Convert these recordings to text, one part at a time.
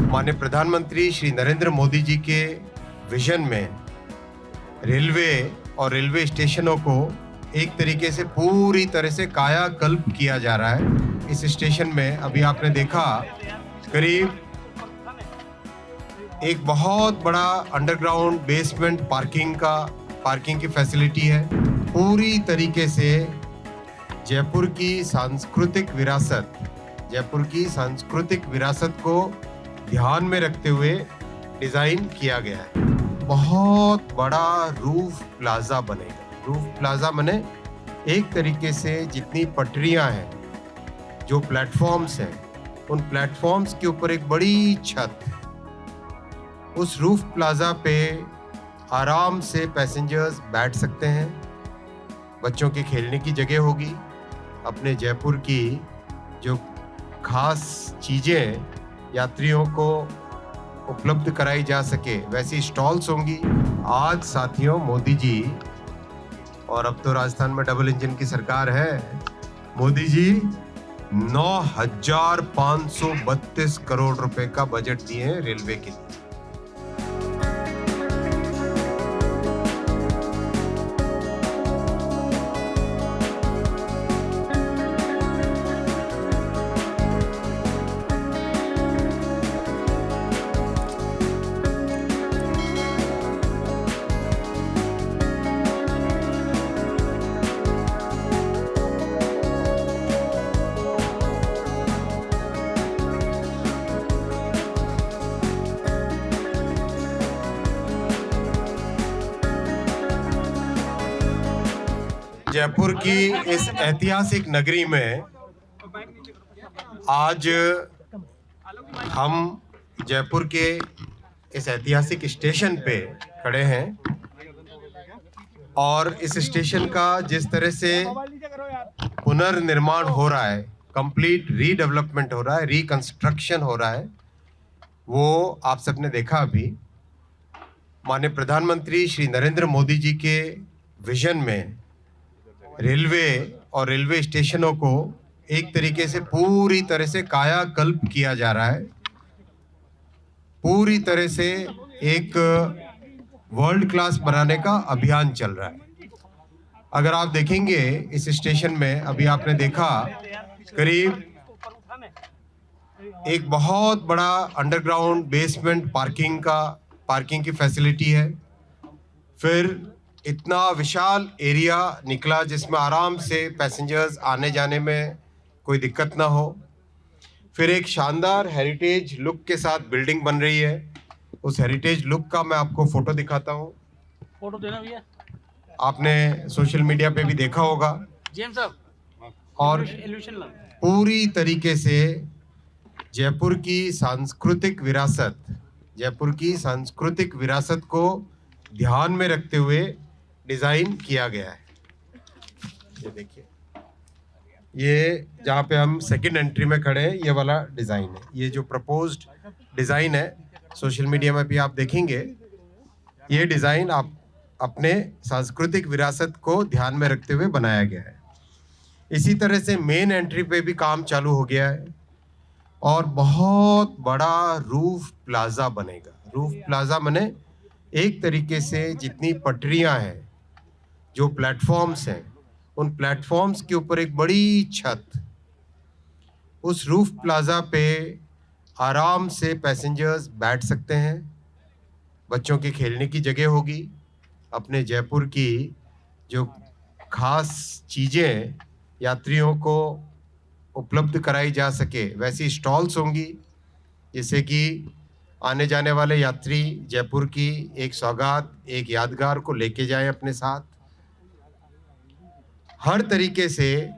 माननीय प्रधानमंत्री श्री नरेंद्र मोदी जी के विजन में रेलवे और रेलवे स्टेशनों को एक तरीके से पूरी तरह से कायाकल्प किया जा रहा है। इस स्टेशन में अभी आपने देखा करीब एक बहुत बड़ा अंडरग्राउंड बेसमेंट पार्किंग की फैसिलिटी है। पूरी तरीके से जयपुर की सांस्कृतिक विरासत को ध्यान में रखते हुए डिजाइन किया गया है। बहुत बड़ा रूफ प्लाजा बनेगा। रूफ प्लाजा माने एक तरीके से जितनी पटरियां हैं, जो प्लेटफॉर्म्स हैं, उन प्लेटफॉर्म्स के ऊपर एक बड़ी छत। उस रूफ प्लाजा पे आराम से पैसेंजर्स बैठ सकते हैं। बच्चों के खेलने की जगह होगी। अपने जयपुर की जो खास चीज़ें यात्रियों को उपलब्ध कराई जा सके वैसी स्टॉल्स होंगी। आज साथियों मोदी जी, और अब तो राजस्थान में डबल इंजन की सरकार है, मोदी जी 9,532 करोड़ रुपए का बजट दिए हैं रेलवे के लिए। जयपुर की इस ऐतिहासिक नगरी में आज हम जयपुर के इस ऐतिहासिक स्टेशन पे खड़े हैं और इस स्टेशन का जिस तरह से पुनर्निर्माण हो रहा है, कंप्लीट रीडेवलपमेंट हो रहा है, रिकंस्ट्रक्शन हो रहा है, वो आप सबने देखा अभी। माननीय प्रधानमंत्री श्री नरेंद्र मोदी जी के विजन में रेलवे और रेलवे स्टेशनों को एक तरीके से पूरी तरह से कायाकल्प किया जा रहा है। पूरी तरह से एक वर्ल्ड क्लास बनाने का अभियान चल रहा है। अगर आप देखेंगे इस स्टेशन में अभी आपने देखा करीब एक बहुत बड़ा अंडरग्राउंड बेसमेंट पार्किंग की फैसिलिटी है। फिर इतना विशाल एरिया निकला जिसमें आराम से पैसेंजर्स आने जाने में कोई दिक्कत ना हो। फिर एक शानदार हेरिटेज लुक के साथ बिल्डिंग बन रही है। उस हेरिटेज लुक का मैं आपको फोटो दिखाता हूँ। फोटो देना भैया। आपने सोशल मीडिया पे भी देखा होगा। और पूरी तरीके से जयपुर की सांस्कृतिक विरासत को ध्यान में रखते हुए डिजाइन किया गया है। ये देखिए, ये जहाँ पे हम सेकंड एंट्री में खड़े हैं, ये वाला डिजाइन है। ये जो प्रपोज्ड डिजाइन है, सोशल मीडिया में भी आप देखेंगे। ये डिजाइन आप अपने सांस्कृतिक विरासत को ध्यान में रखते हुए बनाया गया है। इसी तरह से मेन एंट्री पे भी काम चालू हो गया है और बहुत बड़ा रूफ प्लाजा बनेगा। रूफ प्लाजा माने एक तरीके से जितनी पटरियां हैं, जो प्लेटफॉर्म्स हैं, उन प्लेटफॉर्म्स के ऊपर एक बड़ी छत। उस रूफ प्लाजा पे आराम से पैसेंजर्स बैठ सकते हैं। बच्चों के खेलने की जगह होगी। अपने जयपुर की जो खास चीज़ें यात्रियों को उपलब्ध कराई जा सके वैसी स्टॉल्स होंगी, जिससे कि आने जाने वाले यात्री जयपुर की एक सौगात, एक यादगार को लेके जाएं अपने साथ। हर तरीके से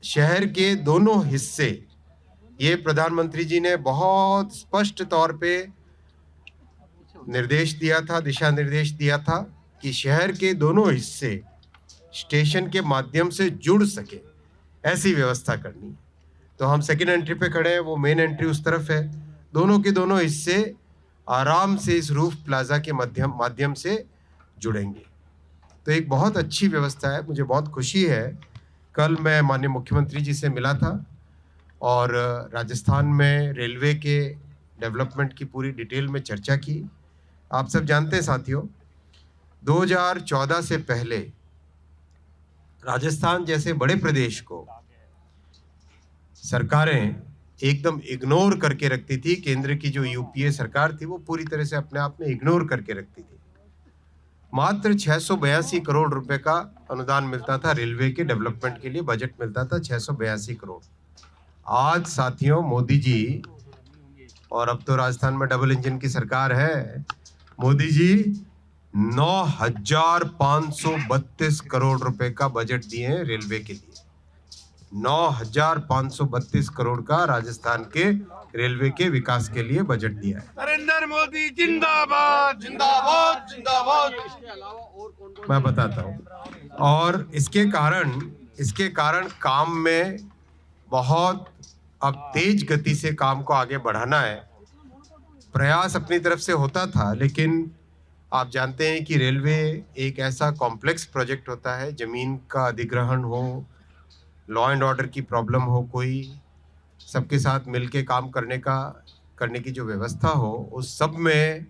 शहर के दोनों हिस्से, ये प्रधानमंत्री जी ने बहुत स्पष्ट तौर पे दिशा निर्देश दिया था कि शहर के दोनों हिस्से स्टेशन के माध्यम से जुड़ सके, ऐसी व्यवस्था करनी है। तो हम सेकेंड एंट्री पे खड़े हैं, वो मेन एंट्री उस तरफ है। दोनों के दोनों हिस्से आराम से इस रूफ प्लाजा के माध्यम से जुड़ेंगे। तो एक बहुत अच्छी व्यवस्था है। मुझे बहुत खुशी है, कल मैं माननीय मुख्यमंत्री जी से मिला था और राजस्थान में रेलवे के डेवलपमेंट की पूरी डिटेल में चर्चा की। आप सब जानते हैं साथियों, 2014 से पहले राजस्थान जैसे बड़े प्रदेश को सरकारें एकदम इग्नोर करके रखती थी। केंद्र की जो यूपीए सरकार थी वो पूरी तरह से अपने आप में इग्नोर करके रखती थी। मात्र 682 करोड़ रुपए का अनुदान मिलता था रेलवे के डेवलपमेंट के लिए, बजट मिलता था 682 करोड़। आज साथियों मोदी जी, और अब तो राजस्थान में डबल इंजन की सरकार है, मोदी जी 9,532 करोड़ रुपए का बजट दिए हैं रेलवे के लिए। 9,532 करोड़ का राजस्थान के रेलवे के विकास के लिए बजट दिया है। नरेंद्र मोदी जिंदाबाद जिंदाबाद जिंदाबाद। मैं बताता हूँ, और इसके कारण काम में बहुत अब तेज गति से काम को आगे बढ़ाना है। प्रयास अपनी तरफ से होता था, लेकिन आप जानते हैं कि रेलवे एक ऐसा कॉम्प्लेक्स प्रोजेक्ट होता है, जमीन का अधिग्रहण हो, लॉ एंड ऑर्डर की प्रॉब्लम हो, कोई सबके साथ मिलके काम करने की जो व्यवस्था हो, उस सब में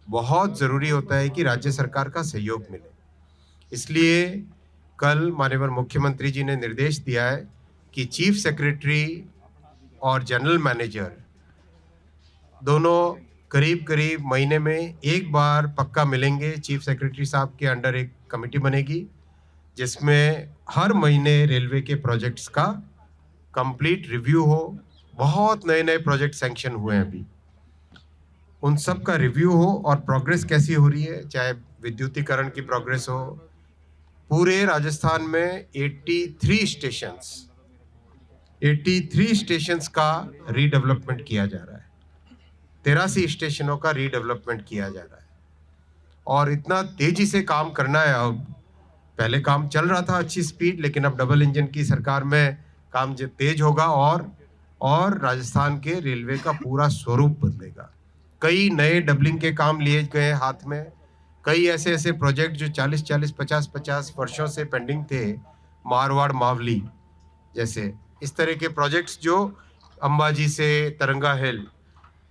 बहुत ज़रूरी होता है कि राज्य सरकार का सहयोग मिले। इसलिए कल माननीय मुख्यमंत्री जी ने निर्देश दिया है कि चीफ सेक्रेटरी और जनरल मैनेजर दोनों करीब करीब महीने में एक बार पक्का मिलेंगे। चीफ सेक्रेटरी साहब के अंडर एक कमेटी बनेगी जिसमें हर महीने रेलवे के प्रोजेक्ट्स का कंप्लीट रिव्यू हो। बहुत नए नए प्रोजेक्ट सैंक्शन हुए हैं अभी, उन सब का रिव्यू हो और प्रोग्रेस कैसी हो रही है, चाहे विद्युतीकरण की प्रोग्रेस हो। पूरे राजस्थान में 83 स्टेशंस का रीडेवलपमेंट किया जा रहा है। 83 स्टेशनों का रीडेवलपमेंट किया जा रहा है और इतना तेजी से काम करना है। अब पहले काम चल रहा था अच्छी स्पीड, लेकिन अब डबल इंजन की सरकार में काम तेज होगा और राजस्थान के रेलवे का पूरा स्वरूप बदलेगा। कई नए डबलिंग के काम लिए गए हाथ में, कई ऐसे प्रोजेक्ट जो 40-40, 50-50 वर्षों से पेंडिंग थे, मारवाड़ मावली जैसे इस तरह के प्रोजेक्ट्स जो अंबाजी से तरंगा हिल,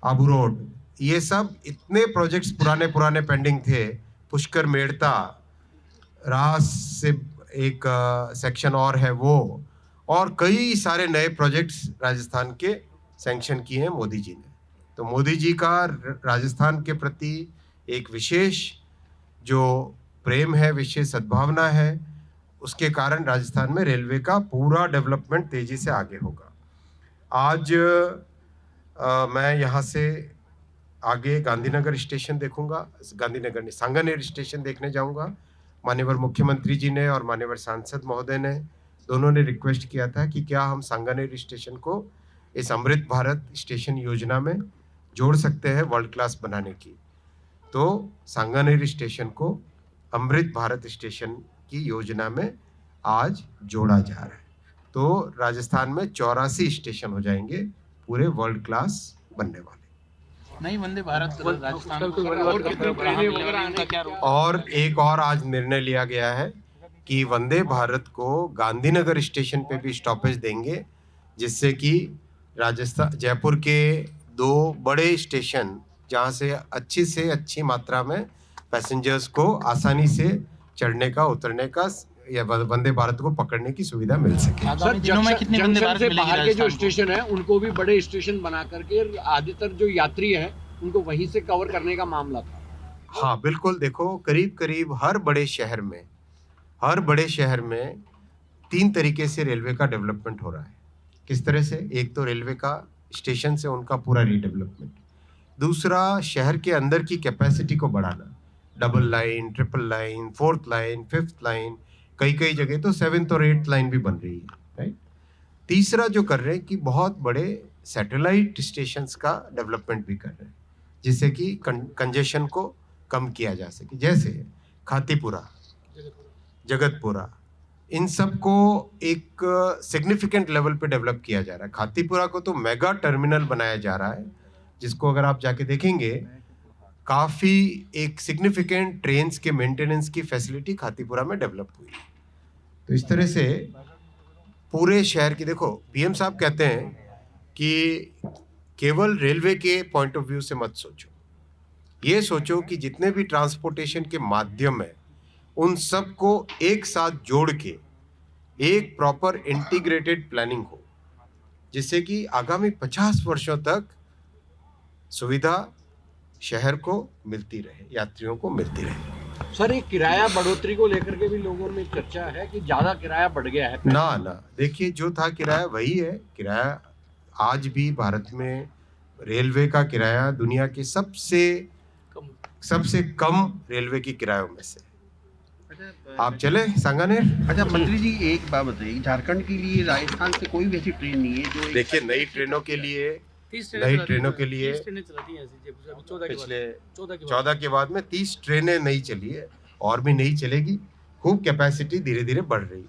आबू रोड, ये सब इतने प्रोजेक्ट्स पुराने पेंडिंग थे। पुष्कर मेड़ता, रास से एक सेक्शन और है वो, और कई सारे नए प्रोजेक्ट्स राजस्थान के सैंक्शन किए हैं मोदी जी ने। तो मोदी जी का राजस्थान के प्रति एक विशेष जो प्रेम है, विशेष सद्भावना है, उसके कारण राजस्थान में रेलवे का पूरा डेवलपमेंट तेजी से आगे होगा। आज मैं यहाँ से आगे गांधीनगर स्टेशन देखूंगा, गांधीनगर नहीं, सांगानेर स्टेशन देखने जाऊंगा। माननीय मुख्यमंत्री जी ने और माननीय सांसद महोदय ने दोनों ने रिक्वेस्ट किया था कि क्या हम सांगानेर स्टेशन को इस अमृत भारत स्टेशन योजना में जोड़ सकते हैं वर्ल्ड क्लास बनाने की। तो सांगानेर स्टेशन को अमृत भारत स्टेशन की योजना में आज जोड़ा जा रहा है। तो राजस्थान में 84 स्टेशन हो जाएंगे पूरे वर्ल्ड क्लास बनने वाले। नहीं, वंदे भारत राजस्थान और एक और आज निर्णय लिया गया है कि वंदे भारत को गांधीनगर स्टेशन पे भी स्टॉपेज देंगे, जिससे कि राजस्थान जयपुर के 2 बड़े स्टेशन जहां से अच्छी मात्रा में पैसेंजर्स को आसानी से चढ़ने का, उतरने का या वंदे भारत को पकड़ने की सुविधा मिल सके। सर, दिनों में कितने वंदे भारत से बाहर के जो स्टेशन है उनको भी बड़े स्टेशन बना करके अधिकतर जो यात्री है उनको वहीं से कवर करने का मामला था। हाँ बिल्कुल, देखो करीब हर बड़े शहर में 3 तरीके से रेलवे का डेवलपमेंट हो रहा है। किस तरह से? एक तो रेलवे का स्टेशन से उनका पूरा रीडेवलपमेंट, दूसरा शहर के अंदर की कैपेसिटी को बढ़ाना, double line, triple line, 4th line, 5th line, कई जगह तो 7th और 8th लाइन भी बन रही है, राइट। तीसरा जो कर रहे हैं कि बहुत बड़े सैटेलाइट स्टेशंस का डेवलपमेंट भी कर रहे हैं, जिससे कि कंजेशन को कम किया जा सके, जैसे खातीपुरा, जगतपुरा, इन सब को एक सिग्निफिकेंट लेवल पे डेवलप किया जा रहा है। खातीपुरा को तो मेगा टर्मिनल बनाया जा रहा है, जिसको अगर आप जाके देखेंगे काफ़ी एक सिग्निफिकेंट ट्रेन्स के मेंटेनेंस की फैसिलिटी खातीपुरा में डेवलप हुई। तो इस तरह से पूरे शहर की, देखो पीएम साहब कहते हैं कि केवल रेलवे के पॉइंट ऑफ व्यू से मत सोचो, ये सोचो कि जितने भी ट्रांसपोर्टेशन के माध्यम है उन सबको एक साथ जोड़ के एक प्रॉपर इंटीग्रेटेड प्लानिंग हो, जिससे कि आगामी 50 वर्षों तक सुविधा शहर को मिलती रहे, यात्रियों को मिलती रहे। सर, एक किराया बढ़ोतरी को लेकर के भी लोगों में चर्चा है कि ज्यादा किराया बढ़ गया है। ना, देखिए जो था किराया वही है। किराया आज भी भारत में रेलवे का किराया दुनिया के सबसे कम रेलवे की किरायों में से। आप चले सांगानेर। अच्छा मंत्री जी, एक बात बताइए, झारखंड के लिए राजस्थान से कोई भी ऐसी ट्रेन नहीं है जो देखिए नई ट्रेनों के लिए पिछले 14 के बाद में 30 ट्रेनें नई चली है और भी नई चलेगी। खूब कैपेसिटी धीरे धीरे बढ़ रही है।